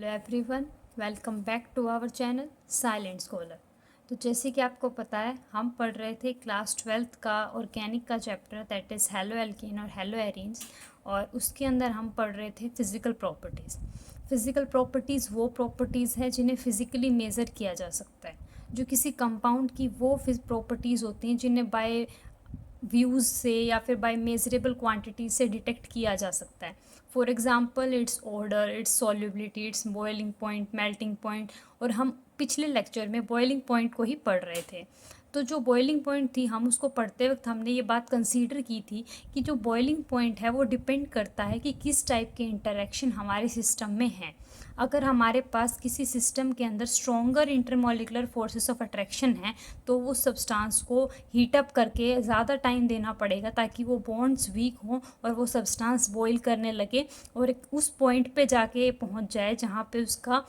Hello everyone, welcome back to our channel Silent Scholar. तो जैसे कि आपको पता है, हम पढ़ रहे थे क्लास 12th का ऑर्गेनिक का chapter, that is hello alkene और हेलो एरीन्स। और उसके अंदर हम पढ़ रहे थे फिज़िकल प्रॉपर्टीज़। फिज़िकल प्रॉपर्टीज़ वो प्रॉपर्टीज़ है जिन्हें फिज़िकली मेज़र किया जा सकता है। जो किसी कंपाउंड की वो प्रॉपर्टीज़ होती हैं जिन्हें बाय व्यूज़ से या फिर बाय मेजरेबल क्वांटिटी से डिटेक्ट किया जा सकता है। For example, it's order, it's solubility, it's boiling point, melting point. और हम पिछले लेक्चर में बॉइलिंग पॉइंट को ही पढ़ रहे थे। तो जो बॉइलिंग पॉइंट थी, हम उसको पढ़ते वक्त हमने ये बात कंसीडर की थी कि जो बॉइलिंग पॉइंट है वो डिपेंड करता है कि किस टाइप के इंटरेक्शन हमारे सिस्टम में हैं। अगर हमारे पास किसी सिस्टम के अंदर stronger intermolecular forces of attraction है तो वो सब्सटेंस को हीट अप करके ज़्यादा टाइम देना पड़ेगा ताकि वो बॉन्ड्स वीक हों और वो सब्सटेंस बॉईल करने लगे और उस पॉइंट पे जाके पहुंच जाए जहाँ पे उसका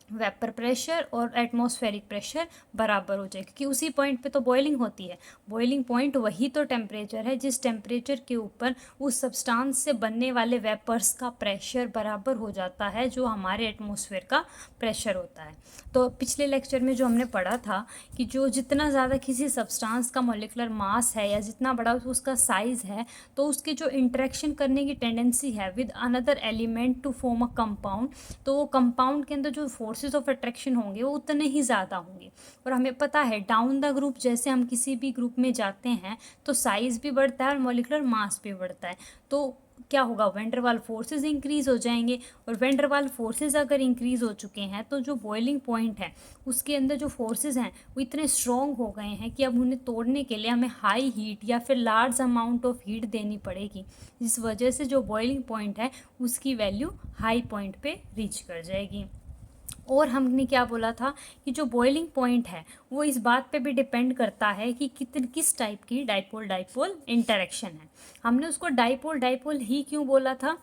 वेपर प्रेशर और एटमॉस्फेरिक प्रेशर बराबर हो जाए, क्योंकि उसी पॉइंट पे तो बॉइलिंग होती है। बॉइलिंग पॉइंट वही तो टेम्परेचर है जिस टेम्परेचर के ऊपर उस सब्सटेंस से बनने वाले वेपर्स का प्रेशर बराबर हो जाता है जो हमारे एटमॉस्फेयर का प्रेशर होता है। तो पिछले लेक्चर में जो हमने पढ़ा था कि जो जितना ज़्यादा किसी सब्सटेंस का मॉलिक्यूलर मास है या जितना बड़ा उसका साइज़ है, तो उसकी जो इंटरेक्शन करने की टेंडेंसी है with another element to form a compound, तो वो कंपाउंड के अंदर जो फोर्सेस ऑफ अट्रैक्शन होंगे वो उतने ही ज़्यादा होंगे। और हमें पता है डाउन द ग्रुप जैसे हम किसी भी ग्रुप में जाते हैं तो साइज़ भी बढ़ता है और मॉलिक्यूलर मास भी बढ़ता है। तो क्या होगा, वेंडरवाल फोर्सेस इंक्रीज़ हो जाएंगे। और वेंडरवाल फोर्सेस अगर इंक्रीज़ हो चुके हैं तो जो बॉइलिंग पॉइंट है उसके अंदर जो फोर्सेस हैं वो इतने स्ट्रॉन्ग हो गए हैं कि अब उन्हें तोड़ने के लिए हमें हाई हीट या फिर लार्ज अमाउंट ऑफ हीट देनी पड़ेगी, जिस वजह से जो बॉइलिंग पॉइंट है उसकी वैल्यू हाई पॉइंट पे रीच कर जाएगी। और हमने क्या बोला था कि जो बॉइलिंग पॉइंट है वो इस बात पे भी डिपेंड करता है कि किस टाइप की डाइपोल डाइपोल इंटरेक्शन है। हमने उसको डाइपोल डाइपोल ही क्यों बोला था?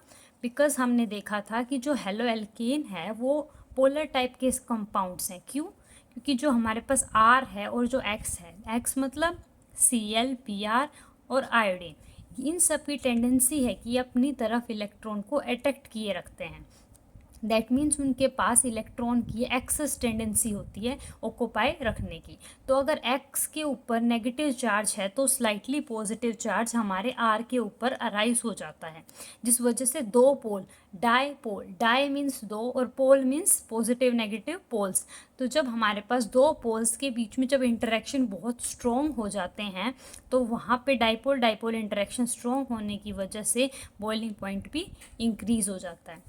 बिकॉज हमने देखा था कि जो हेलो एल्केन है वो पोलर टाइप के कंपाउंड्स हैं। क्यों? क्योंकि जो हमारे पास आर है और जो एक्स है, एक्स मतलब Cl, Br और आयोडीन, इन सब की टेंडेंसी है कि अपनी तरफ इलेक्ट्रॉन को अट्रैक्ट किए रखते हैं। दैट मीन्स उनके पास इलेक्ट्रॉन की एक्सेस टेंडेंसी होती है ऑक्यूपाई रखने की। तो अगर एक्स के ऊपर नेगेटिव चार्ज है तो स्लाइटली पॉजिटिव चार्ज हमारे आर के ऊपर अराइज हो जाता है, जिस वजह से दो पोल, डाईपोल, डाई मीन्स दो और pole means positive negative poles. तो जब हमारे पास दो पोल्स के बीच में जब इंटरेक्शन बहुत स्ट्रॉन्ग हो जाते हैं तो वहाँ पे डाईपोल डाईपोल इंटरेक्शन स्ट्रॉन्ग होने की वजह से बॉइलिंग पॉइंट भी इंक्रीज़ हो जाता है।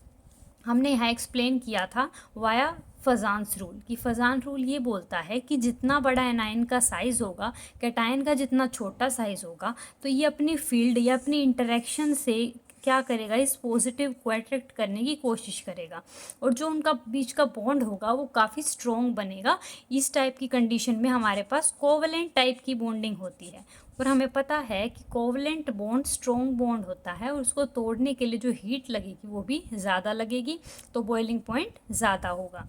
हमने यहाँ एक्सप्लेन किया था वाया फजान्स रूल, कि फजान रूल ये बोलता है कि जितना बड़ा एनायन का साइज़ होगा, कैटायन का जितना छोटा साइज़ होगा, तो ये अपनी फील्ड या अपनी इंटरेक्शन से क्या करेगा, इस पॉजिटिव को अट्रैक्ट करने की कोशिश करेगा और जो उनका बीच का बॉन्ड होगा वो काफ़ी स्ट्रॉन्ग बनेगा। इस टाइप की कंडीशन में हमारे पास कोवलेंट टाइप की बॉन्डिंग होती है। और हमें पता है कि कोवलेंट बॉन्ड स्ट्रॉन्ग बॉन्ड होता है और उसको तोड़ने के लिए जो हीट लगेगी वो भी ज़्यादा लगेगी, तो बॉइलिंग पॉइंट ज़्यादा होगा।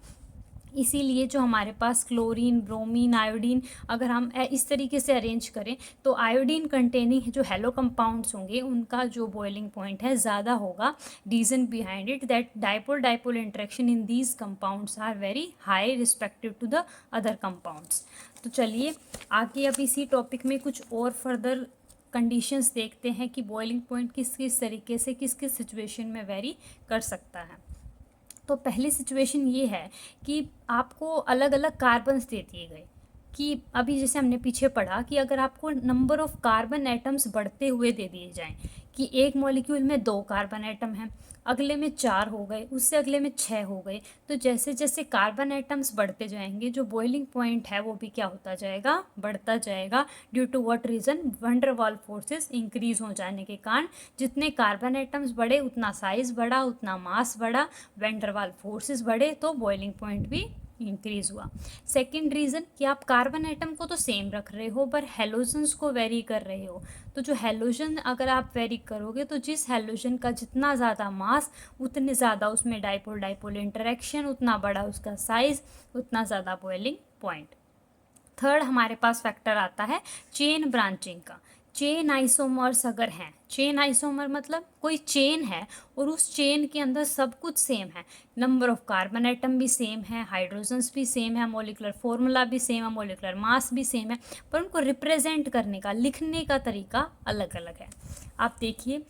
इसीलिए जो हमारे पास क्लोरीन, ब्रोमीन, आयोडीन अगर हम इस तरीके से अरेंज करें तो आयोडीन कंटेनिंग जो हेलो कंपाउंड्स होंगे उनका जो बॉइलिंग पॉइंट है ज़्यादा होगा। Reason behind it that dipole dipole interaction in these compounds are very high respective to the other compounds. तो चलिए आगे अब इसी टॉपिक में कुछ और फर्दर कंडीशंस देखते हैं कि बॉइलिंग पॉइंट किस किस तरीके से किस किस सिचुएशन में वेरी कर सकता है। तो पहली सिचुएशन ये है कि आपको अलग अलग कार्बन्स दे दिए गए, कि अभी जैसे हमने पीछे पढ़ा कि अगर आपको नंबर ऑफ कार्बन एटम्स बढ़ते हुए दे दिए जाएं कि एक मॉलिक्यूल में 2 कार्बन एटम हैं, अगले में 4 हो गए, उससे अगले में 6 हो गए, तो जैसे जैसे कार्बन एटम्स बढ़ते जाएंगे जो बॉइलिंग पॉइंट है वो भी क्या होता जाएगा, बढ़ता जाएगा। Due to what reason? Van der Waals forces increase हो जाने के कारण जितने कार्बन एटम्स बढ़े उतना साइज बढ़ा, उतना मास बढ़ा, वैन डर वाल्स फोर्सेस बढ़े तो बॉइलिंग पॉइंट भी इंक्रीज हुआ। सेकेंड रीज़न कि आप कार्बन एटम को तो सेम रख रहे हो पर हेलोजन्स को वेरी कर रहे हो। तो जो हेलोजन अगर आप वेरी करोगे तो जिस हेलोजन का जितना ज़्यादा मास उतने ज़्यादा उसमें डाइपोल डाइपोल इंटरेक्शन, उतना बड़ा उसका साइज़, उतना ज़्यादा बॉइलिंग पॉइंट। थर्ड हमारे पास फैक्टर आता है चेन ब्रांचिंग का, चेन आइसोमर्स अगर हैं, चेन आइसोमर मतलब कोई चेन है और उस चेन के अंदर सब कुछ सेम है, नंबर ऑफ कार्बन एटम भी सेम है, हाइड्रोजन्स भी सेम है, मोलिकुलर फॉर्मूला भी सेम है, मोलिकुलर मास भी सेम है, पर उनको रिप्रेजेंट करने का, लिखने का तरीका अलग अलग है। आप देखिए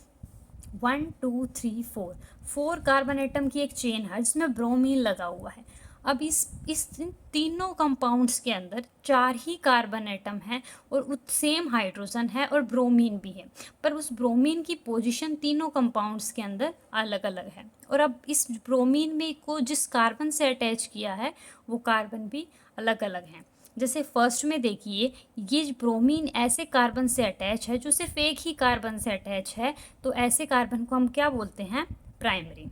1 2 3 4 4 कार्बन एटम की एक चेन है जिसमें ब्रोमीन लगा हुआ है। अब इस तीनों कंपाउंड्स के अंदर 4 ही कार्बन एटम हैं और सेम हाइड्रोजन है और ब्रोमीन भी है, पर उस ब्रोमीन की पोजीशन तीनों कंपाउंड्स के अंदर अलग अलग है। और अब इस ब्रोमीन में को जिस कार्बन से अटैच किया है वो कार्बन भी अलग अलग हैं। जैसे फर्स्ट में देखिए, ये ब्रोमीन ऐसे कार्बन से अटैच है जो सिर्फ एक ही कार्बन से अटैच है, तो ऐसे कार्बन को हम क्या बोलते हैं? प्राइमरी।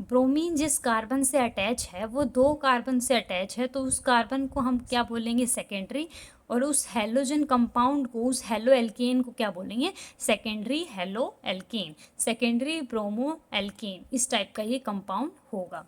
ब्रोमीन जिस कार्बन से अटैच है वो 2 कार्बन से अटैच है, तो उस कार्बन को हम क्या बोलेंगे? सेकेंडरी। और उस हेलोजन कंपाउंड को, उस हेलो एल्केन को क्या बोलेंगे? Secondary halo alkane, secondary bromo alkane, इस टाइप का ये कंपाउंड होगा।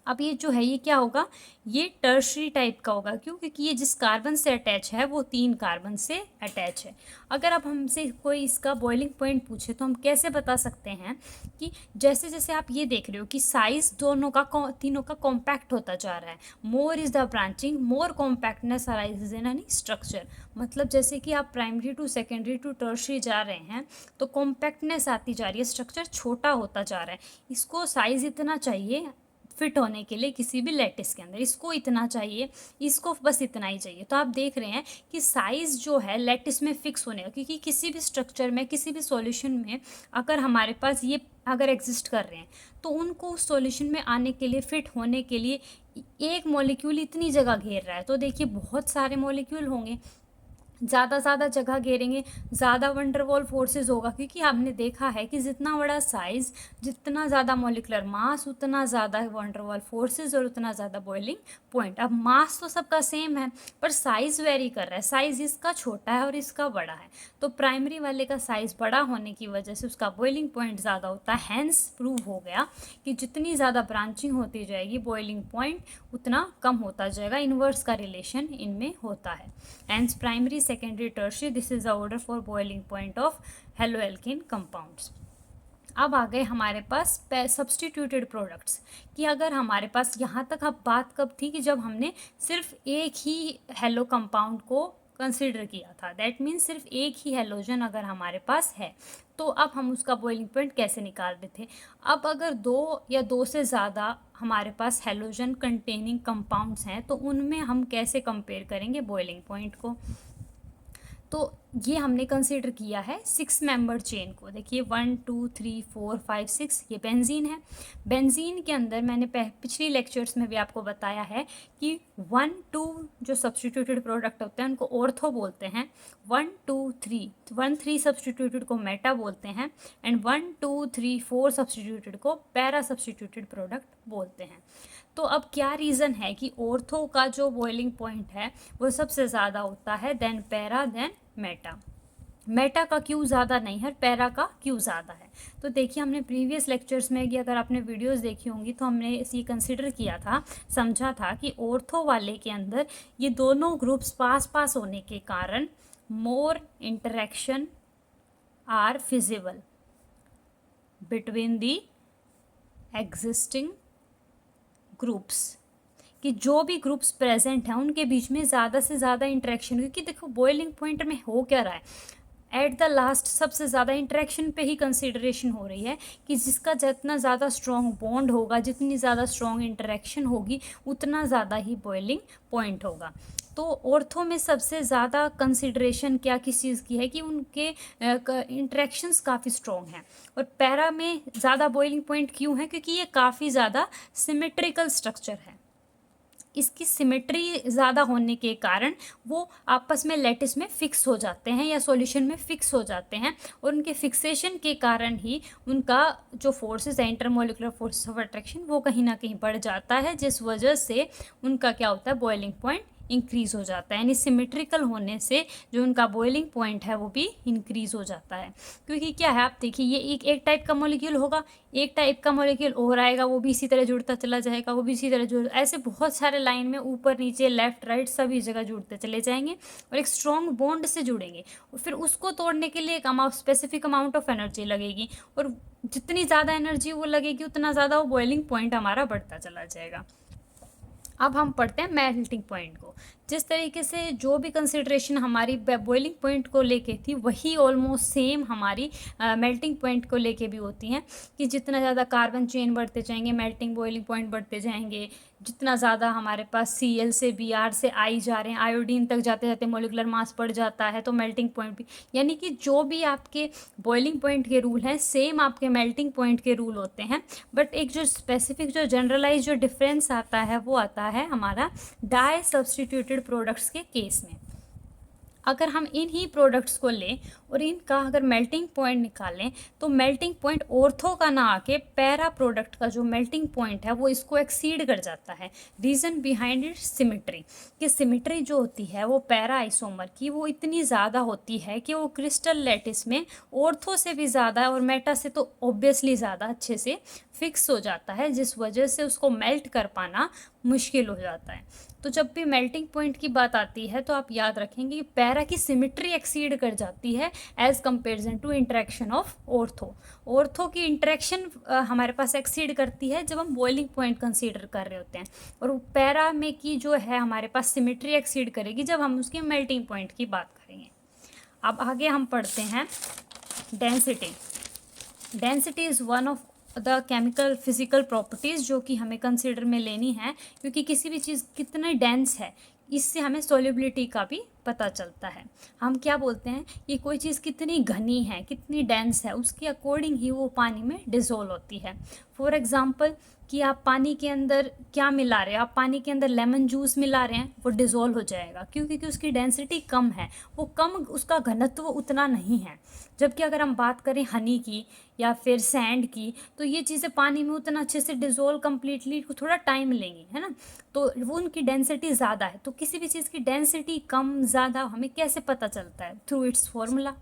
अब ये जो है ये क्या होगा? ये टर्शरी टाइप का होगा, क्यों? क्योंकि ये जिस कार्बन से अटैच है वो 3 कार्बन से अटैच है। अगर अब हमसे कोई इसका बॉइलिंग पॉइंट पूछे तो हम कैसे बता सकते हैं कि जैसे जैसे आप ये देख रहे हो कि साइज दोनों का, तीनों का कॉम्पैक्ट होता जा रहा है। More is the branching, more compactness arises in any structure. मतलब जैसे कि आप primary to secondary to tertiary जा रहे हैं तो कॉम्पैक्टनेस आती जा रही है, स्ट्रक्चर छोटा होता जा रहा है। इसको साइज इतना चाहिए फिट होने के लिए किसी भी लैटिस के अंदर, इसको इतना चाहिए, इसको बस इतना ही चाहिए। तो आप देख रहे हैं कि साइज़ जो है लैटिस में फिक्स होने का, क्योंकि किसी भी स्ट्रक्चर में, किसी भी सॉल्यूशन में अगर हमारे पास ये अगर एग्जिस्ट कर रहे हैं तो उनको उस सॉल्यूशन में आने के लिए, फिट होने के लिए एक मॉलिक्यूल इतनी जगह घेर रहा है, तो देखिए बहुत सारे मॉलिक्यूल होंगे, ज़्यादा जगह घेरेंगे, ज़्यादा वंडरवॉल फोर्सेस होगा, क्योंकि आपने देखा है कि जितना बड़ा साइज़, जितना ज़्यादा मॉलिकुलर मास, उतना ज़्यादा वंडरवॉल फोर्सेस और उतना ज़्यादा बॉइलिंग पॉइंट। अब मास तो सबका सेम है पर साइज़ वेरी कर रहा है, साइज़ इसका छोटा है और इसका बड़ा है, तो प्राइमरी वाले का साइज़ बड़ा होने की वजह से उसका बॉइलिंग पॉइंट ज़्यादा होता है। हैंस प्रूव हो गया कि जितनी ज़्यादा ब्रांचिंग होती जाएगी बॉइलिंग पॉइंट उतना कम होता जाएगा, इन्वर्स का रिलेशन इनमें होता है। Hence primary, secondary, tertiary, this is the order for boiling point of haloalkane compounds. अब आ गए हमारे पास सब्स्टिट्यूटेड प्रोडक्ट्स कि अगर हमारे पास, यहाँ तक अब बात कब थी कि जब हमने सिर्फ एक ही हेलो कंपाउंड को कंसिडर किया था, दैट मीन्स सिर्फ एक ही हेलोजन अगर हमारे पास है तो अब हम उसका बॉइलिंग पॉइंट कैसे निकाल रहे थे। अब अगर 2 या 2 से ज़्यादा हमारे पास हेलोजन कंटेनिंग कंपाउंड्स हैं तो उनमें हम कैसे कंपेयर करेंगे बॉइलिंग पॉइंट को। तो ये हमने कंसीडर किया है 6 मेंबर चेन को। देखिए 1 2 3 4 5 6 ये बेंजीन है। बेंजीन के अंदर मैंने पिछली लेक्चर्स में भी आपको बताया है कि 1 2 जो सब्स्टिट्यूटेड प्रोडक्ट होते हैं उनको ऑर्थो बोलते हैं, 1 2 3 1 3 सब्स्टिट्यूटेड को मेटा बोलते हैं, एंड 1 2 3 4 सब्स्टिट्यूटेड को पैरा सब्स्टिट्यूटेड प्रोडक्ट बोलते हैं। तो अब क्या रीज़न है कि ऑर्थो का जो बॉइलिंग पॉइंट है वो सबसे ज़्यादा होता है then para then meta. Meta का क्यों ज़्यादा नहीं है, पैरा का क्यों ज़्यादा है? तो देखिए हमने प्रीवियस लेक्चर्स में, कि अगर आपने वीडियोस देखी होंगी तो हमने इसी कंसिडर किया था, समझा था कि ऑर्थो वाले के अंदर ये दोनों ग्रुप्स पास पास होने के कारण more interaction are feasible between the existing groups, कि जो भी ग्रुप्स प्रेजेंट हैं उनके बीच में ज़्यादा से ज़्यादा इंटरेक्शन, क्योंकि देखो बॉइलिंग पॉइंट में हो क्या रहा है, एट द लास्ट सबसे ज़्यादा इंटरेक्शन पे ही कंसिडरेशन हो रही है कि जिसका जितना ज़्यादा स्ट्रॉन्ग बॉन्ड होगा, जितनी ज़्यादा स्ट्रॉन्ग इंटरेक्शन होगी उतना ज़्यादा ही बॉइलिंग पॉइंट होगा। तो ऑर्थो में सबसे ज़्यादा कंसिडरेशन क्या किस चीज़ की है कि उनके इंटरेक्शंस काफ़ी स्ट्रॉन्ग हैं, और पैरा में ज़्यादा बॉइलिंग पॉइंट क्यों है? क्योंकि ये काफ़ी ज़्यादा सिमेट्रिकल स्ट्रक्चर है, इसकी सिमेट्री ज़्यादा होने के कारण वो आपस में लैटिस में फिक्स हो जाते हैं या सॉल्यूशन में फिक्स हो जाते हैं, और उनके फिक्सेशन के कारण ही उनका जो फोर्सेस है, इंटरमोलिकुलर फोर्सेस ऑफ अट्रैक्शन, वो कहीं ना कहीं बढ़ जाता है, जिस वजह से उनका क्या होता है, बॉइलिंग पॉइंट इंक्रीज़ हो जाता है, यानी सिमेट्रिकल होने से जो उनका बॉइलिंग पॉइंट है वो भी इंक्रीज़ हो जाता है। क्योंकि क्या है, आप देखिए, ये एक टाइप का मॉलिक्यूल होगा, एक टाइप का मॉलिक्यूल और आएगा, वो भी इसी तरह जुड़ता चला जाएगा, वो भी इसी तरह जुड़, ऐसे बहुत सारे लाइन में ऊपर नीचे लेफ्ट राइट सभी जगह जुड़ते चले जाएंगे और एक स्ट्रॉन्ग बॉन्ड से जुड़ेंगे। और फिर उसको तोड़ने के लिए एक स्पेसिफिक अमाउंट ऑफ एनर्जी लगेगी, और जितनी ज़्यादा एनर्जी वो लगेगी उतना ज़्यादा वो बॉइलिंग पॉइंट हमारा बढ़ता चला जाएगा। अब हम पढ़ते हैं मेल्टिंग पॉइंट को। जिस तरीके से जो भी कंसिडरेशन हमारी बॉइलिंग पॉइंट को लेके थी, वही ऑलमोस्ट सेम हमारी मेल्टिंग पॉइंट को लेके भी होती हैं, कि जितना ज़्यादा कार्बन चेन बढ़ते जाएंगे मेल्टिंग बॉइलिंग पॉइंट बढ़ते जाएंगे। जितना ज़्यादा हमारे पास Cl से Br से I जा रहे हैं, आयोडीन तक जाते जाते मोलिकुलर मास बढ़ जाता है, तो मेल्टिंग पॉइंट भी, यानी कि जो भी आपके बॉइलिंग पॉइंट के रूल हैं सेम आपके मेल्टिंग पॉइंट के रूल होते हैं। बट एक जो स्पेसिफिक जो जनरलाइज जो डिफरेंस आता है वो आता है हमारा डाई सब्सटीट्यूटेड प्रोडक्ट्स के केस में। अगर हम इन ही प्रोडक्ट्स को लें और इनका अगर मेल्टिंग पॉइंट निकालें, तो मेल्टिंग पॉइंट ऑर्थो का ना आके पैरा प्रोडक्ट का जो मेल्टिंग पॉइंट है वो इसको एक्सीड कर जाता है। रीज़न बिहाइंड इट सिमेट्री, कि सिमेट्री जो होती है वो पैरा आइसोमर की वो इतनी ज़्यादा होती है कि वो क्रिस्टल लैटिस में ऑर्थो से भी ज़्यादा और मेटा से तो ऑब्वियसली ज़्यादा अच्छे से फिक्स हो जाता है, जिस वजह से उसको मेल्ट कर पाना मुश्किल हो जाता है। तो जब भी मेल्टिंग पॉइंट की बात आती है तो आप याद रखेंगे कि पैरा की सिमेट्री एक्सीड कर जाती है as comparison to interaction of ortho. Ortho की इंटरेक्शन हमारे पास एक्सीड करती है जब हम बॉइलिंग पॉइंट कंसीडर कर रहे होते हैं, और पैरा में की जो है हमारे पास सिमेट्री एक्सीड करेगी जब हम उसके मेल्टिंग पॉइंट की बात करेंगे। अब आगे हम पढ़ते हैं density. Density is one of the chemical physical properties जो कि हमें कंसिडर में लेनी है, क्योंकि किसी भी चीज़ कितनी डेंस है इससे हमें सॉल्युबिलिटी का भी पता चलता है। हम क्या बोलते हैं कि कोई चीज़ कितनी घनी है, कितनी डेंस है, उसके अकॉर्डिंग ही वो पानी में डिसॉल्व होती है। फॉर एग्जांपल कि आप पानी के अंदर क्या मिला रहे हैं, आप पानी के अंदर लेमन जूस मिला रहे हैं, वो डिसॉल्व हो जाएगा क्योंकि उसकी डेंसिटी कम है, वो कम, उसका घनत्व उतना नहीं है। जबकि अगर हम बात करें हनी की या फिर सैंड की, तो ये चीज़ें पानी में उतना अच्छे से डिसॉल्व कम्प्लीटली थोड़ा टाइम लेंगी, है ना, तो वो उनकी डेंसिटी ज़्यादा है। तो किसी भी चीज़ की डेंसिटी कम ज़्यादा हमें कैसे पता चलता है? थ्रू इट्स फॉर्मूला,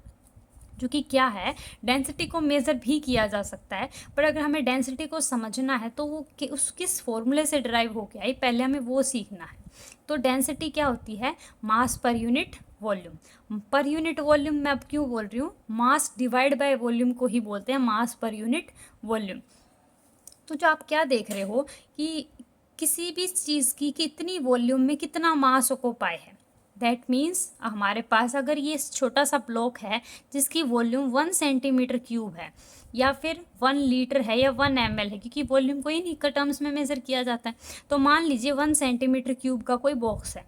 जो कि क्या है, डेंसिटी को मेज़र भी किया जा सकता है, पर अगर हमें डेंसिटी को समझना है तो वो उस किस फॉर्मूले से ड्राइव हो गया है पहले हमें वो सीखना है। तो डेंसिटी क्या होती है? Mass per unit volume. Per unit volume मैं अब क्यों बोल रही हूँ, मास डिवाइड बाय वॉल्यूम को ही बोलते हैं मास पर यूनिट वॉल्यूम। तो जो आप क्या देख रहे हो कि किसी भी चीज़ की कितनी वॉल्यूम में कितना मास ऑक्यूपाई है, दैट मीन्स हमारे पास अगर ये छोटा सा ब्लॉक है जिसकी वॉल्यूम 1 सेंटीमीटर क्यूब है या फिर 1 लीटर है या 1 ml है, क्योंकि वॉल्यूम को इन्हीं का टर्म्स में मेज़र किया जाता है। तो मान लीजिए 1 सेंटीमीटर क्यूब का कोई बॉक्स है।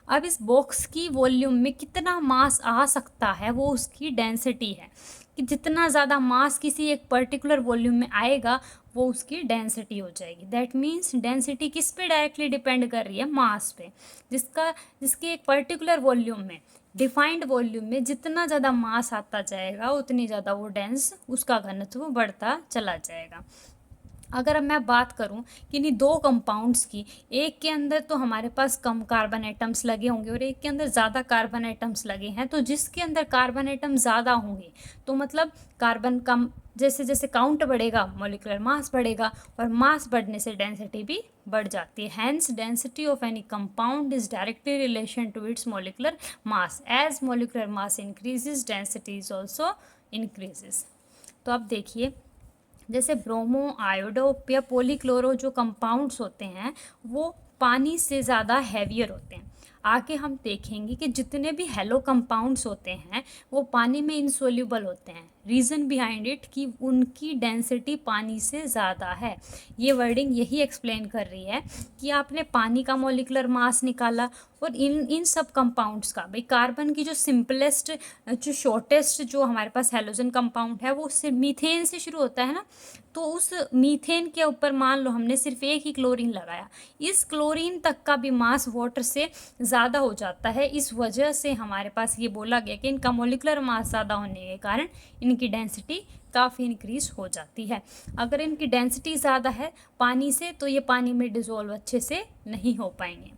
अब इस बॉक्स की वॉल्यूम में कितना मास आ सकता है वो उसकी डेंसिटी है, कि जितना ज़्यादा मास किसी एक पर्टिकुलर वॉल्यूम में आएगा वो उसकी डेंसिटी हो जाएगी। दैट मीन्स डेंसिटी किस पे डायरेक्टली डिपेंड कर रही है? मास पे, जिसके एक पर्टिकुलर वॉल्यूम में, डिफाइंड वॉल्यूम में जितना ज़्यादा मास आता जाएगा उतनी ज़्यादा वो डेंस, उसका घनत्व बढ़ता चला जाएगा। अगर अब मैं बात करूं कि इन्हीं दो कंपाउंड्स की, एक के अंदर तो हमारे पास कम कार्बन एटम्स लगे होंगे और एक के अंदर ज़्यादा कार्बन एटम्स लगे हैं, तो जिसके अंदर कार्बन एटम ज़्यादा होंगे तो मतलब कार्बन कम, जैसे जैसे काउंट बढ़ेगा मॉलिक्यूलर मास बढ़ेगा, और मास बढ़ने से डेंसिटी भी बढ़ जाती है। Hence density of any compound is directly relation to its molecular mass. As molecular mass increases density is also increases. तो अब देखिए, जैसे ब्रोमो, आयोडो या पॉलीक्लोरो जो कंपाउंड्स होते हैं वो पानी से ज़्यादा हैवियर होते हैं। आगे हम देखेंगे कि जितने भी हेलो कंपाउंड्स होते हैं वो पानी में इनसोल्यूबल होते हैं। रीज़न बिहाइंड इट कि उनकी डेंसिटी पानी से ज़्यादा है। ये वर्डिंग यही एक्सप्लेन कर रही है कि आपने पानी का मॉलिक्यूलर मास निकाला और इन सब कंपाउंड्स का, भाई कार्बन की जो सिंपलेस्ट, जो शॉर्टेस्ट जो हमारे पास हेलोजन कंपाउंड है वो सिर्फ मीथेन से शुरू होता है ना, तो उस मीथेन के ऊपर मान लो हमने सिर्फ एक ही क्लोरीन लगाया, इस क्लोरीन तक का भी मास वाटर से ज़्यादा हो जाता है। इस वजह से हमारे पास ये बोला गया कि इनका मॉलिक्यूलर मास ज़्यादा होने के कारण इनकी डेंसिटी काफ़ी इंक्रीज हो जाती है। अगर इनकी डेंसिटी ज़्यादा है पानी से तो ये पानी में डिज़ोल्व अच्छे से नहीं हो पाएंगे।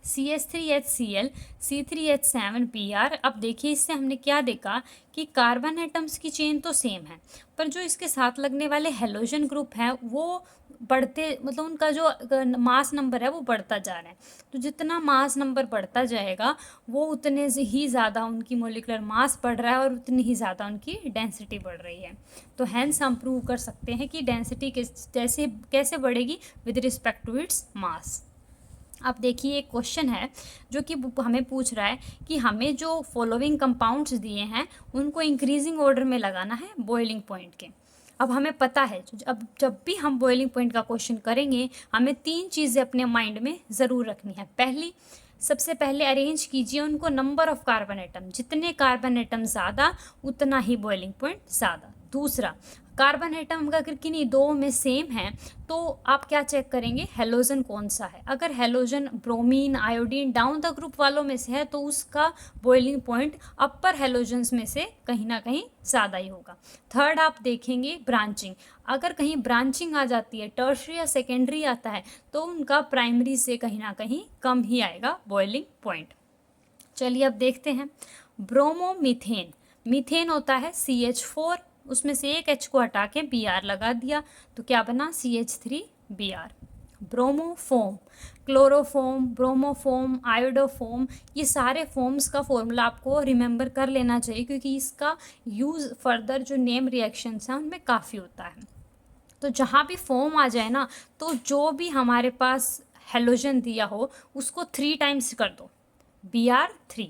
CH3HCl, C3H7Br। अब देखिए इससे हमने क्या देखा कि कार्बन एटम्स की चेन तो सेम है, पर जो इसके साथ लगने वाले हेलोजन ग्रुप हैं वो बढ़ते, मतलब उनका जो मास नंबर है वो बढ़ता जा रहा है। तो जितना मास नंबर बढ़ता जाएगा वो उतने से ही ज़्यादा उनकी मोलिकुलर मास बढ़ रहा है और उतनी ही ज़्यादा उनकी डेंसिटी बढ़ रही है। तो हैंस हम प्रूव कर सकते हैं कि डेंसिटी कैसे बढ़ेगी with respect to its mass. अब देखिए एक क्वेश्चन है जो कि हमें पूछ रहा है कि हमें जो फॉलोइंग कंपाउंड्स दिए हैं उनको इंक्रीजिंग ऑर्डर में लगाना है बॉइलिंग पॉइंट के। अब हमें पता है अब जब भी हम बॉइलिंग पॉइंट का क्वेश्चन करेंगे हमें 3 चीज़ें अपने माइंड में ज़रूर रखनी है। सबसे पहले अरेंज कीजिए उनको नंबर ऑफ कार्बन एटम, जितने कार्बन एटम ज़्यादा उतना ही बॉइलिंग पॉइंट ज़्यादा। दूसरा, कार्बन एटम अगर किन्हीं दो में सेम है तो आप क्या चेक करेंगे, हेलोजन कौन सा है। अगर halogen bromine, iodine down the group वालों में से है तो उसका बॉइलिंग पॉइंट अपर हेलोजन्स में से कहीं ना कहीं ज़्यादा ही होगा। थर्ड, आप देखेंगे ब्रांचिंग, अगर कहीं ब्रांचिंग आ जाती है, टर्शरी या सेकेंडरी आता है तो उनका प्राइमरी से कहीं ना कहीं कम ही आएगा बॉइलिंग पॉइंट। चलिए अब देखते हैं ब्रोमोमीथेन। मीथेन होता है CH4, उसमें से एक H को हटा के Br लगा दिया तो क्या बना CH3Br। ब्रोमोफोम, क्लोरोफोम, ब्रोमोफोम, आयोडोफोम, ये सारे फोम्स का फॉर्मूला आपको रिमेंबर कर लेना चाहिए क्योंकि इसका यूज़ फर्दर जो नेम रिएक्शंस हैं उनमें काफ़ी होता है। तो जहाँ भी फोम आ जाए ना तो जो भी हमारे पास हेलोजन दिया हो उसको 3 टाइम्स कर दो, Br3,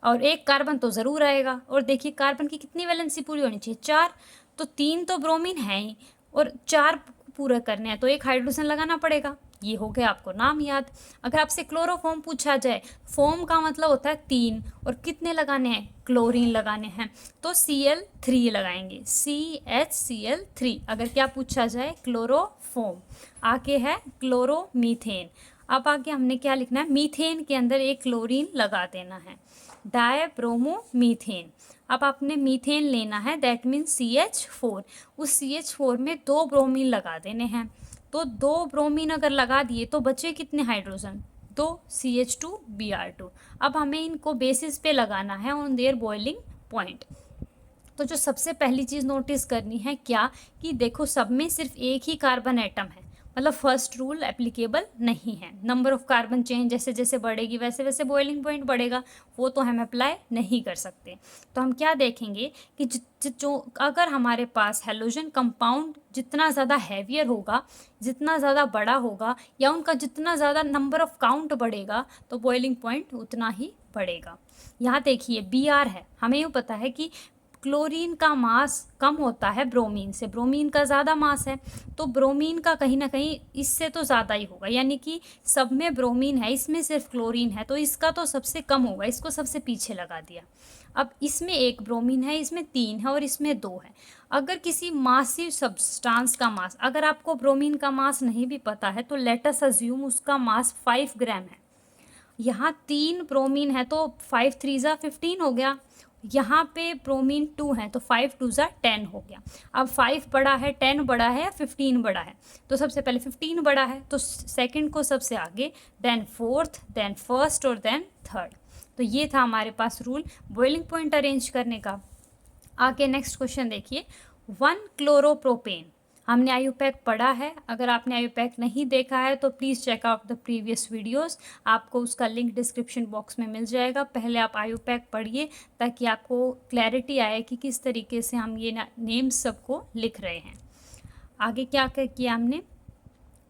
और एक कार्बन तो ज़रूर आएगा। और देखिए कार्बन की कितनी वैलेंसी पूरी होनी चाहिए, 4, तो 3 तो ब्रोमीन है ही और 4 पूरा करने हैं तो एक हाइड्रोजन लगाना पड़ेगा। ये हो गया आपको नाम याद। अगर आपसे क्लोरोफॉर्म पूछा जाए, फोम का मतलब होता है 3 और कितने लगाने हैं, क्लोरीन लगाने हैं, तो Cl3 लगाएंगे, CHCl3। अगर क्या पूछा जाए क्लोरोफॉर्म, आगे है क्लोरोमीथेन। अब आगे हमने क्या लिखना है, मीथेन के अंदर एक क्लोरीन लगा देना है, डायब्रोमोमीथेन। अब आपने मीथेन लेना है, दैट मीन्स CH4, उस CH4 में 2 ब्रोमीन लगा देने हैं। तो 2 ब्रोमीन अगर लगा दिए तो बचे कितने हाइड्रोजन, 2 CH2Br2। अब हमें इनको बेसिस पे लगाना है ऑन देयर बॉइलिंग पॉइंट। तो जो सबसे पहली चीज़ नोटिस करनी है क्या, कि देखो सब में सिर्फ एक ही कार्बन एटम है, मतलब फर्स्ट रूल एप्लीकेबल नहीं है। नंबर ऑफ कार्बन चेन जैसे जैसे बढ़ेगी वैसे वैसे बॉइलिंग पॉइंट बढ़ेगा, वो तो हम अप्लाई नहीं कर सकते। तो हम क्या देखेंगे कि जो अगर हमारे पास हेलोजन कंपाउंड जितना ज़्यादा हैवियर होगा, जितना ज़्यादा बड़ा होगा, या उनका जितना ज़्यादा नंबर ऑफ काउंट बढ़ेगा तो बॉइलिंग पॉइंट उतना ही बढ़ेगा। यहाँ देखिए Br है, हमें यूँ पता है कि क्लोरीन का मास कम होता है ब्रोमीन से, ब्रोमीन का ज़्यादा मास है, तो ब्रोमीन का कहीं ना कहीं इससे तो ज़्यादा ही होगा, यानी कि सब में ब्रोमीन है, इसमें सिर्फ क्लोरीन है तो इसका तो सबसे कम होगा, इसको सबसे पीछे लगा दिया। अब इसमें एक ब्रोमीन है, इसमें 3 है और इसमें 2 है। अगर किसी मासिव सब्सटेंस का मास, अगर आपको ब्रोमीन का मास नहीं भी पता है तो लेट अस अज्यूम उसका मास 5 ग्राम है। यहाँ 3 ब्रोमीन है तो 5 3 ज़ा 15 हो गया, यहाँ पे ब्रोमीन 2 है तो 5 2 ज़ा 10 हो गया। अब 5 बड़ा है, 10 बड़ा है या 15 बड़ा है, तो सबसे पहले 15 बड़ा है तो सेकंड को सबसे आगे, देन फोर्थ, देन फर्स्ट और देन थर्ड। तो ये था हमारे पास रूल बॉइलिंग पॉइंट अरेंज करने का। आगे नेक्स्ट क्वेश्चन देखिए, 1 क्लोरोप्रोपेन। हमने आयुपैक पढ़ा है, अगर आपने आयुपैक नहीं देखा है तो please check out the previous videos, आपको उसका लिंक डिस्क्रिप्शन बॉक्स में मिल जाएगा। पहले आप आयुपैक पढ़िए ताकि आपको क्लैरिटी आए कि किस तरीके से हम ये नेम्स सबको लिख रहे हैं। आगे क्या किया हमने,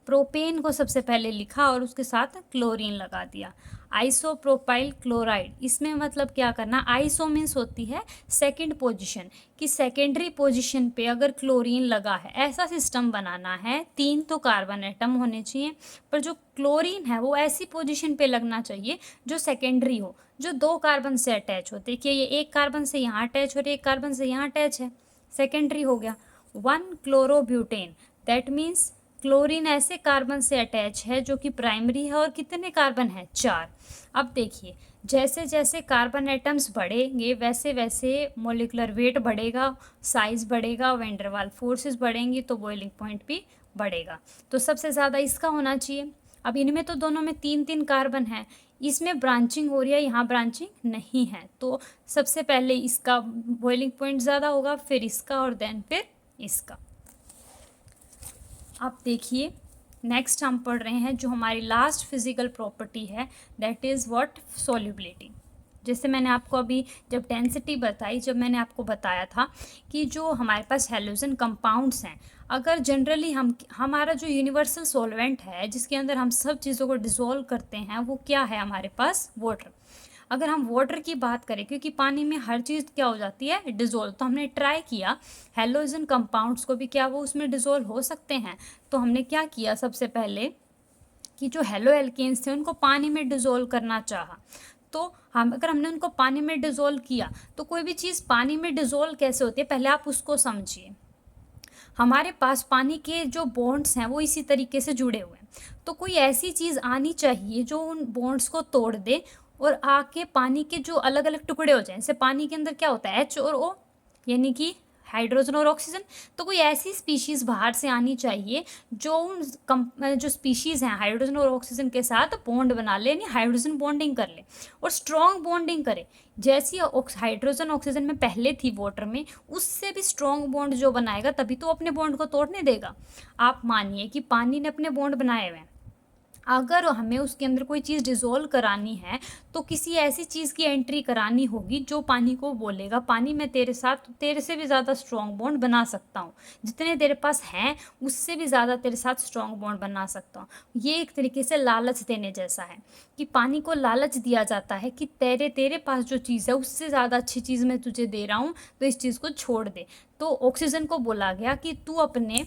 प्रोपेन को सबसे पहले लिखा और उसके साथ क्लोरीन लगा दिया। आइसोप्रोपाइल क्लोराइड, इसमें मतलब क्या करना, आइसो मीन्स होती है सेकंड पोजीशन, कि सेकेंडरी पोजीशन पे अगर क्लोरीन लगा है, ऐसा सिस्टम बनाना है। 3 तो कार्बन एटम होने चाहिए, पर जो क्लोरीन है वो ऐसी पोजीशन पे लगना चाहिए जो सेकेंडरी हो, जो 2 कार्बन से अटैच हो। देखिए ये एक कार्बन से यहाँ अटैच और एक कार्बन से यहाँ अटैच है, सेकेंडरी हो गया। 1 क्लोरोब्यूटेन, दैट मीन्स क्लोरीन ऐसे कार्बन से अटैच है जो कि प्राइमरी है और कितने कार्बन है, 4। अब देखिए जैसे जैसे कार्बन एटम्स बढ़ेंगे वैसे वैसे मोलिकुलर वेट बढ़ेगा, साइज बढ़ेगा, वैन डर वाल्स फोर्सेस बढ़ेंगी तो बॉइलिंग पॉइंट भी बढ़ेगा। तो सबसे ज़्यादा इसका होना चाहिए अब इनमें तो दोनों में 3-3 कार्बन है, इसमें ब्रांचिंग हो रही है, यहाँ ब्रांचिंग नहीं है, तो सबसे पहले इसका बॉइलिंग पॉइंट ज़्यादा होगा, फिर इसका और देन फिर इसका। अब देखिए नेक्स्ट हम पढ़ रहे हैं जो हमारी लास्ट फिजिकल प्रॉपर्टी है, दैट इज़ व्हाट, सॉल्युबिलिटी। जैसे मैंने आपको अभी जब डेंसिटी बताई, जब मैंने आपको बताया था कि जो हमारे पास हैलोजन कंपाउंड्स हैं, अगर जनरली हमारा जो यूनिवर्सल सॉल्वेंट है जिसके अंदर हम सब चीज़ों को डिसॉल्व करते हैं, वो क्या है हमारे पास, वाटर। अगर हम वाटर की बात करें, क्योंकि पानी में हर चीज़ क्या हो जाती है, डिज़ोल्व, तो हमने ट्राई किया हैलोजन कंपाउंड्स को भी क्या वो उसमें डिज़ोल्व हो सकते हैं। तो हमने क्या किया, सबसे पहले कि जो हेलो एल्केन्स थे उनको पानी में डिज़ोल्व करना चाहा। तो अगर हमने उनको पानी में डिज़ोल्व किया, तो कोई भी चीज़ पानी में डिज़ोल्व कैसे होती है, पहले आप उसको समझिए। हमारे पास पानी के जो बॉन्ड्स हैं वो इसी तरीके से जुड़े हुए हैं, तो कोई ऐसी चीज़ आनी चाहिए जो उन बॉन्ड्स को तोड़ दे और आके पानी के जो अलग अलग टुकड़े हो जाएं। जैसे पानी के अंदर क्या होता है, H और O, यानी कि हाइड्रोजन और ऑक्सीजन। तो कोई ऐसी स्पीशीज़ बाहर से आनी चाहिए जो उन जो स्पीशीज़ हैं हाइड्रोजन और ऑक्सीजन के साथ बॉन्ड बना ले, यानी हाइड्रोजन बॉन्डिंग कर ले और स्ट्रॉन्ग बॉन्डिंग करे। जैसी हाइड्रोजन ऑक्सीजन में पहले थी वाटर में, उससे भी स्ट्रॉन्ग बॉन्ड जो बनाएगा तभी तो अपने बॉन्ड को तोड़ने देगा। आप मानिए कि पानी ने अपने बॉन्ड बनाए हुए हैं, अगर हमें उसके अंदर कोई चीज़ डिज़ोल्व करानी है तो किसी ऐसी चीज़ की एंट्री करानी होगी जो पानी को बोलेगा, पानी मैं तेरे साथ तेरे से भी ज़्यादा स्ट्रॉन्ग बॉन्ड बना सकता हूँ, जितने तेरे पास हैं उससे भी ज़्यादा तेरे साथ स्ट्रॉन्ग बॉन्ड बना सकता हूँ। ये एक तरीके से लालच देने जैसा है कि पानी को लालच दिया जाता है कि तेरे पास जो चीज़ है उससे ज़्यादा अच्छी चीज़ मैं तुझे दे रहा हूँ, तो इस चीज़ को छोड़ दे। तो ऑक्सीजन को बोला गया कि तू अपने,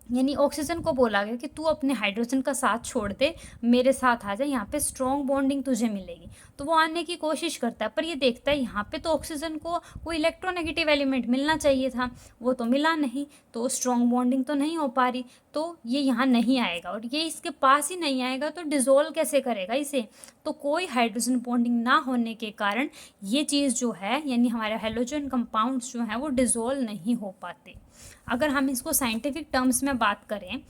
यानी ऑक्सीजन को बोला गया कि तू अपने हाइड्रोजन का साथ छोड़ दे, मेरे साथ आ जा, यहाँ पे स्ट्रॉन्ग बॉन्डिंग तुझे मिलेगी। तो वो आने की कोशिश करता है, पर ये देखता है यहाँ पे तो ऑक्सीजन को कोई इलेक्ट्रोनेगेटिव एलिमेंट मिलना चाहिए था, वो तो मिला नहीं, तो स्ट्रॉन्ग बॉन्डिंग तो नहीं हो पा रही, तो ये यहाँ नहीं आएगा और ये इसके पास ही नहीं आएगा, तो डिज़ोल्व कैसे करेगा इसे। तो कोई हाइड्रोजन बॉन्डिंग ना होने के कारण ये चीज़ जो है, यानी हमारे हैलोजन कंपाउंड्स जो हैं वो डिज़ोल्व नहीं हो पाते। अगर हम इसको साइंटिफिक टर्म्स में बात करें,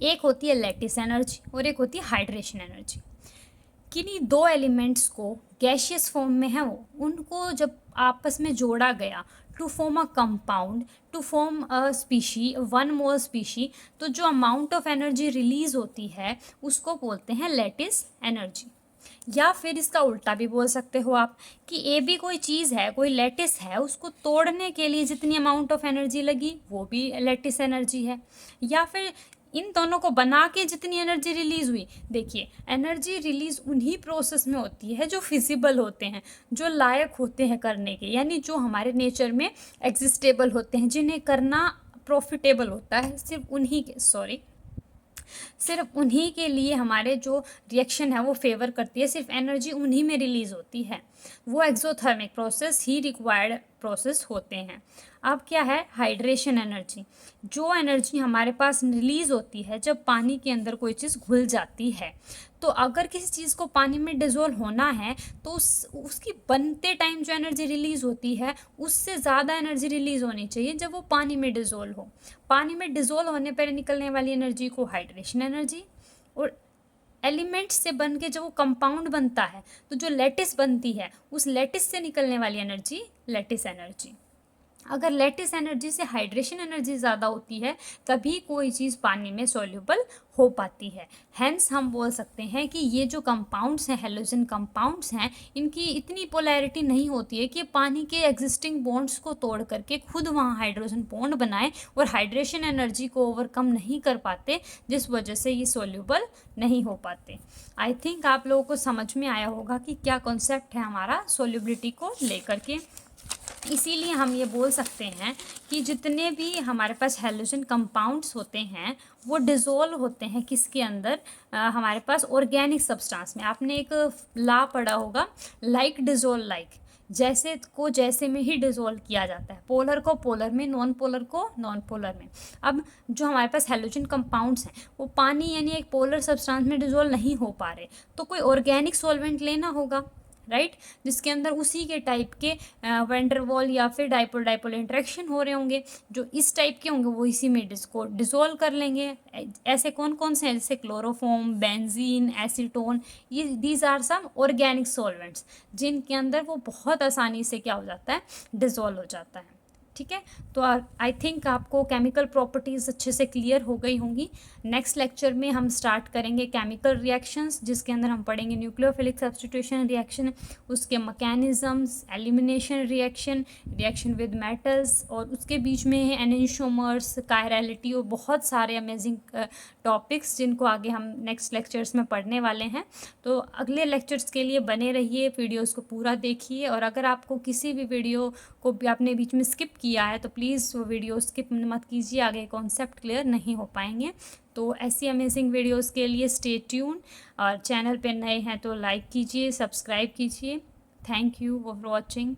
एक होती है लैटिस एनर्जी और एक होती है हाइड्रेशन एनर्जी। किन्हीं दो एलिमेंट्स को गैशियस फॉर्म में है वो, उनको जब आपस में जोड़ा गया to form a compound, to form a species, one more species, तो जो अमाउंट ऑफ एनर्जी रिलीज होती है उसको बोलते हैं लैटिस एनर्जी। या फिर इसका उल्टा भी बोल सकते हो आप कि ए भी कोई चीज़ है, कोई लैटिस है, उसको तोड़ने के लिए जितनी अमाउंट ऑफ एनर्जी लगी वो भी लैटिस एनर्जी है। या फिर इन दोनों को बना के जितनी एनर्जी रिलीज़ हुई, देखिए एनर्जी रिलीज़ उन्हीं प्रोसेस में होती है जो फिजिबल होते हैं, जो लायक होते हैं करने के, यानी जो हमारे नेचर में एग्जिस्टेबल होते हैं, जिन्हें करना प्रॉफिटेबल होता है, सिर्फ उन्हीं के लिए हमारे जो रिएक्शन है वो फेवर करती है, सिर्फ एनर्जी उन्हीं में रिलीज़ होती है, वो एक्सोथर्मिक प्रोसेस ही रिक्वायर्ड प्रोसेस होते हैं। अब क्या है हाइड्रेशन एनर्जी, जो एनर्जी हमारे पास रिलीज़ होती है जब पानी के अंदर कोई चीज़ घुल जाती है। तो अगर किसी चीज़ को पानी में डिज़ोल्व होना है तो उसकी बनते टाइम जो एनर्जी रिलीज़ होती है उससे ज़्यादा एनर्जी रिलीज़ होनी चाहिए जब वो पानी में डिज़ोल्व हो। पानी में डिज़ोल्व होने पर निकलने वाली एनर्जी को हाइड्रेशन एनर्जी, और एलिमेंट से बन के जब वो कंपाउंड बनता है तो जो लैटिस बनती है उस लैटिस से निकलने वाली एनर्जी लैटिस एनर्जी। अगर लैटिस एनर्जी से हाइड्रेशन एनर्जी ज़्यादा होती है तभी कोई चीज़ पानी में सॉल्यूबल हो पाती है। हेंस हम बोल सकते हैं कि ये जो कंपाउंड्स हैं, हैलोजन कंपाउंड्स हैं, इनकी इतनी पोलैरिटी नहीं होती है कि पानी के एग्जिस्टिंग बॉन्ड्स को तोड़ करके खुद वहाँ हाइड्रोजन बॉन्ड बनाए और हाइड्रेशन एनर्जी को ओवरकम नहीं कर पाते, जिस वजह से ये सॉल्यूबल नहीं हो पाते। आई थिंक आप लोगों को समझ में आया होगा कि क्या कॉन्सेप्ट है हमारा सॉल्युबिलिटी को लेकर के। इसीलिए हम ये बोल सकते हैं कि जितने भी हमारे पास हैलोजन कंपाउंड्स होते हैं वो डिज़ोल्व होते हैं किसके अंदर, हमारे पास ऑर्गेनिक सब्सटेंस में। आपने एक लॉ पढ़ा होगा, लाइक डिज़ोल्व लाइक, जैसे को जैसे में ही डिज़ोल्व किया जाता है, पोलर को पोलर में, नॉन पोलर को नॉन पोलर में। अब जो हमारे पास हैलोजन कंपाउंड्स हैं वो पानी यानी एक पोलर सब्सटेंस में डिज़ोल्व नहीं हो पा रहे, तो कोई ऑर्गेनिक सॉल्वेंट लेना होगा, राइट, जिसके अंदर उसी के टाइप के वैंडरवॉल या फिर डाइपोल डाइपोल इंटरेक्शन हो रहे होंगे, जो इस टाइप के होंगे वो इसी में इसको डिसॉल्व कर लेंगे। ऐसे कौन कौन से हैं, जैसे क्लोरोफॉर्म, बेंजीन, एसीटोन, ये these are some organic solvents जिनके अंदर वो बहुत आसानी से क्या हो जाता है, डिसॉल्व हो जाता है। ठीक है, तो आई थिंक आपको केमिकल प्रॉपर्टीज़ अच्छे से क्लियर हो गई होंगी। नेक्स्ट लेक्चर में हम स्टार्ट करेंगे केमिकल रिएक्शंस, जिसके अंदर हम पढ़ेंगे न्यूक्लियोफिलिक सब्स्टिट्यूशन रिएक्शन, उसके mechanisms, elimination reaction, reaction with metals, और उसके बीच में है एनेंशियोमर्स, कायरलिटी और बहुत सारे अमेजिंग टॉपिक्स जिनको आगे हम नेक्स्ट लेक्चर्स में पढ़ने वाले हैं। तो अगले लेक्चर्स के लिए बने रहिए, वीडियोज़ को पूरा देखिए, और अगर आपको किसी भी वीडियो को भी आपने बीच में स्किप किया है तो प्लीज़ वो वीडियो स्किप मत कीजिए, आगे कॉन्सेप्ट क्लियर नहीं हो पाएंगे। तो ऐसी अमेजिंग वीडियोस के लिए स्टे ट्यून, और चैनल पे नए हैं तो लाइक कीजिए, सब्सक्राइब कीजिए। Thank you for watching.